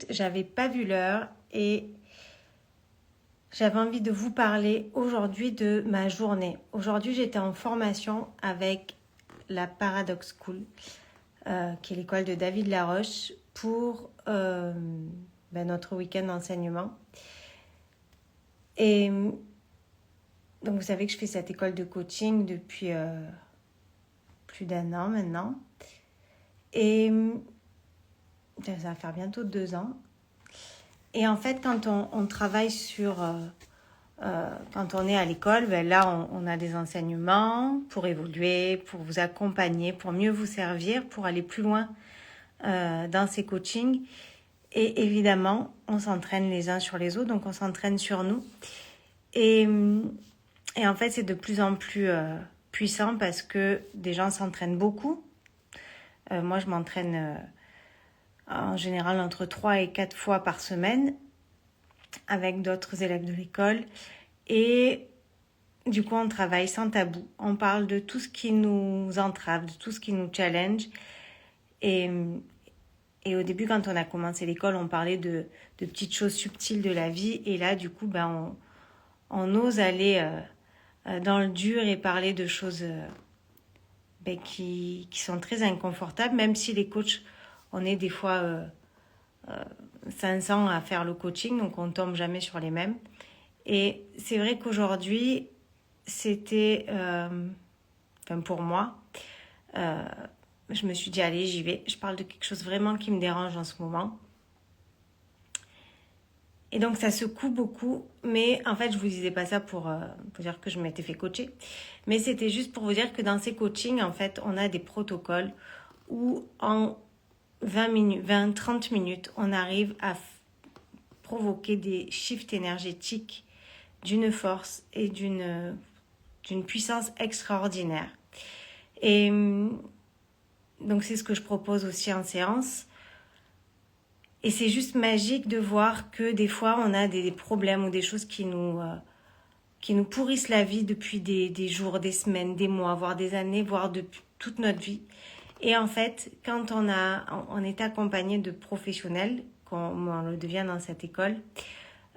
J'avais pas vu l'heure et j'avais envie de vous parler aujourd'hui de ma journée. Aujourd'hui, j'étais en formation avec la Paradox School, qui est l'école de David Laroche, pour notre week-end d'enseignement. Et donc, vous savez que je fais cette école de coaching depuis plus d'1 an maintenant. Et ça va faire bientôt 2 ans. Et en fait, quand on travaille sur... quand on est à l'école, là, on a des enseignements pour évoluer, pour vous accompagner, pour mieux vous servir, pour aller plus loin dans ces coachings. Et évidemment, on s'entraîne les uns sur les autres, donc on s'entraîne sur nous. Et en fait, c'est de plus en plus puissant parce que des gens s'entraînent beaucoup. Moi, je m'entraîne en général entre 3 et 4 fois par semaine avec d'autres élèves de l'école. Et du coup, on travaille sans tabou. On parle de tout ce qui nous entrave, de tout ce qui nous challenge. Et au début, quand on a commencé l'école, on parlait de petites choses subtiles de la vie. Et là, du coup, on ose aller dans le dur et parler de choses qui sont très inconfortables, même si les coachs, on est des fois 500 à faire le coaching, donc on ne tombe jamais sur les mêmes. Et c'est vrai qu'aujourd'hui, c'était, pour moi, je me suis dit, allez, j'y vais. Je parle de quelque chose vraiment qui me dérange en ce moment. Et donc, ça secoue beaucoup. Mais en fait, je ne vous disais pas ça pour dire que je m'étais fait coacher. Mais c'était juste pour vous dire que dans ces coachings, en fait, on a des protocoles où en 20-30 minutes, on arrive à provoquer des shifts énergétiques d'une force et d'une puissance extraordinaire. Et donc, c'est ce que je propose aussi en séance. Et c'est juste magique de voir que des fois, on a des problèmes ou des choses qui nous pourrissent la vie depuis des jours, des semaines, des mois, voire des années, voire depuis toute notre vie. Et en fait, quand on est accompagné de professionnels, comme on le devient dans cette école,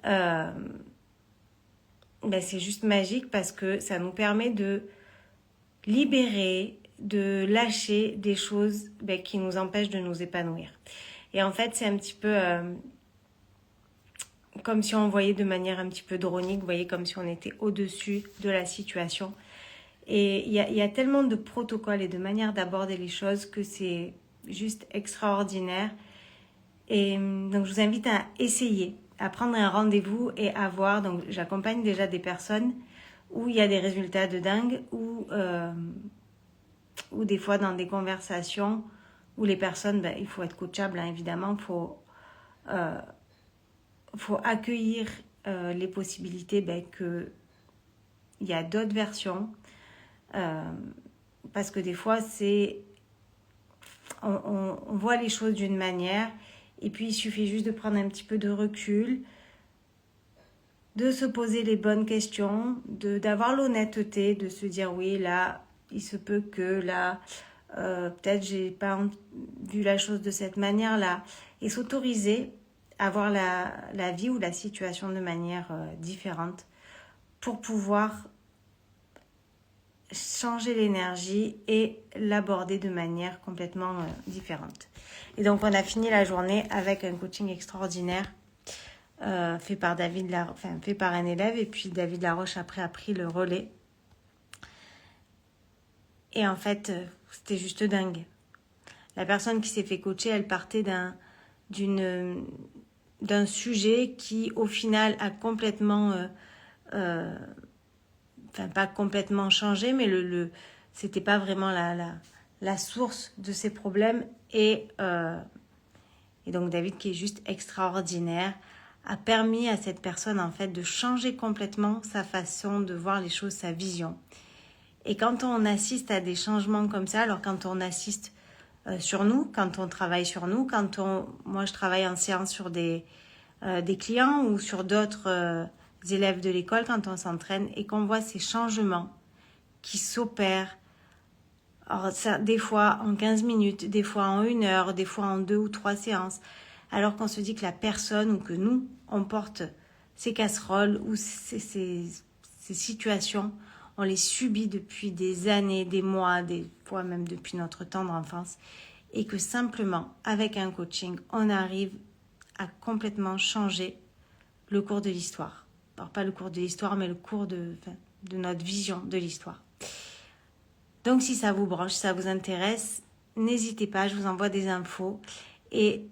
c'est juste magique parce que ça nous permet de libérer, de lâcher des choses qui nous empêchent de nous épanouir. Et en fait, c'est un petit peu comme si on voyait de manière un petit peu dronique, vous voyez, comme si on était au-dessus de la situation. Et il y a tellement de protocoles et de manières d'aborder les choses que c'est juste extraordinaire. Et donc, je vous invite à essayer, à prendre un rendez-vous et à voir. Donc, j'accompagne déjà des personnes où il y a des résultats de dingue, ou des fois dans des conversations où les personnes, il faut être coachable, hein, évidemment, faut accueillir les possibilités qu'il y a d'autres versions. Parce que des fois, on voit les choses d'une manière, et puis il suffit juste de prendre un petit peu de recul, de se poser les bonnes questions, d'avoir l'honnêteté, de se dire oui, là, il se peut que là, peut-être j'ai pas vu la chose de cette manière-là, et s'autoriser à voir la vie ou la situation de manière différente pour pouvoir changer l'énergie et l'aborder de manière complètement différente. Et donc, on a fini la journée avec un coaching extraordinaire fait par un élève, et puis David Laroche après a pris le relais. Et en fait, c'était juste dingue. La personne qui s'est fait coacher, elle partait d'un sujet qui, au final, a complètement... pas complètement changé, mais c'était pas vraiment la source de ces problèmes. Et donc David, qui est juste extraordinaire, a permis à cette personne en fait de changer complètement sa façon de voir les choses, sa vision. Et quand on assiste à des changements comme ça, alors quand on assiste sur nous, quand on travaille sur nous, moi je travaille en séance sur des clients ou sur d'autres élèves de l'école, quand on s'entraîne et qu'on voit ces changements qui s'opèrent, alors ça, des fois en 15 minutes, des fois en 1 heure, des fois en 2 ou 3 séances, alors qu'on se dit que la personne ou que nous, on porte ces casseroles ou ces situations, on les subit depuis des années, des mois, des fois même depuis notre tendre enfance, et que simplement, avec un coaching, on arrive à complètement changer le cours de l'histoire. Alors pas le cours de l'histoire, mais le cours de notre vision de l'histoire. Donc si ça vous branche, si ça vous intéresse, n'hésitez pas, je vous envoie des infos et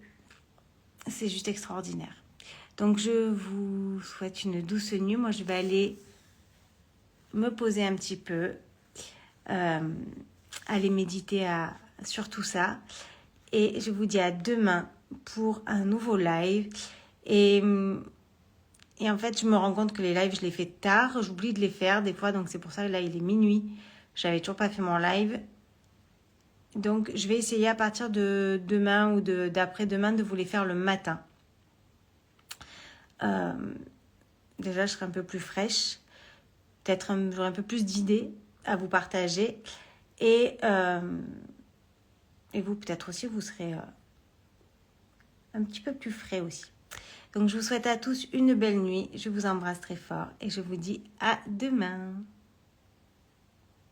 c'est juste extraordinaire. Donc je vous souhaite une douce nuit. Moi je vais aller me poser un petit peu, aller méditer sur tout ça. Et je vous dis à demain pour un nouveau live. Et en fait, je me rends compte que les lives, je les fais tard. J'oublie de les faire des fois. Donc, c'est pour ça que là, il est minuit. J'avais toujours pas fait mon live. Donc, je vais essayer à partir de demain ou d'après-demain de vous les faire le matin. Déjà, je serai un peu plus fraîche. Peut-être j'aurai un peu plus d'idées à vous partager. Et vous, peut-être aussi, vous serez un petit peu plus frais aussi. Donc, je vous souhaite à tous une belle nuit. Je vous embrasse très fort et je vous dis à demain.